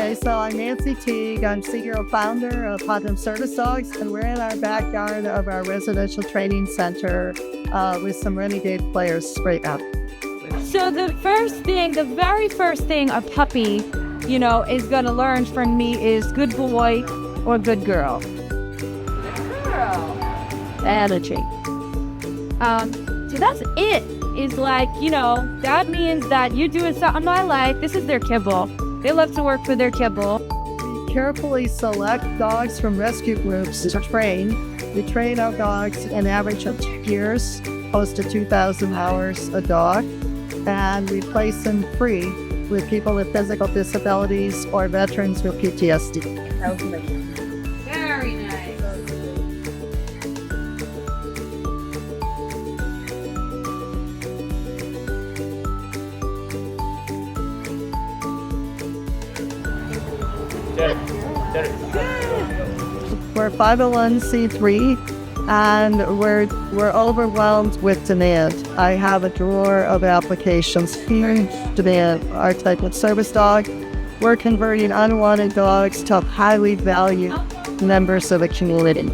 Okay, so I'm Nancy Teague. I'm CEO founder of Putnam Service Dogs, and we're in our backyard of our residential training center with some Renegade players right now. So the very first thing a puppy, is going to learn from me is good boy or good girl. Good girl. Energy. So that's it. Is like, that means that you're doing something I like. This is their kibble. They love to work for their kibble. We carefully select dogs from rescue groups to train. We train our dogs an average of 2 years, close to 2,000 hours a dog, and we place them free with people with physical disabilities or veterans with PTSD. Very nice. We're 501c3 and we're overwhelmed with demand. I have a drawer of applications here. Demand our type of service dog. We're converting unwanted dogs to highly valued members of the community.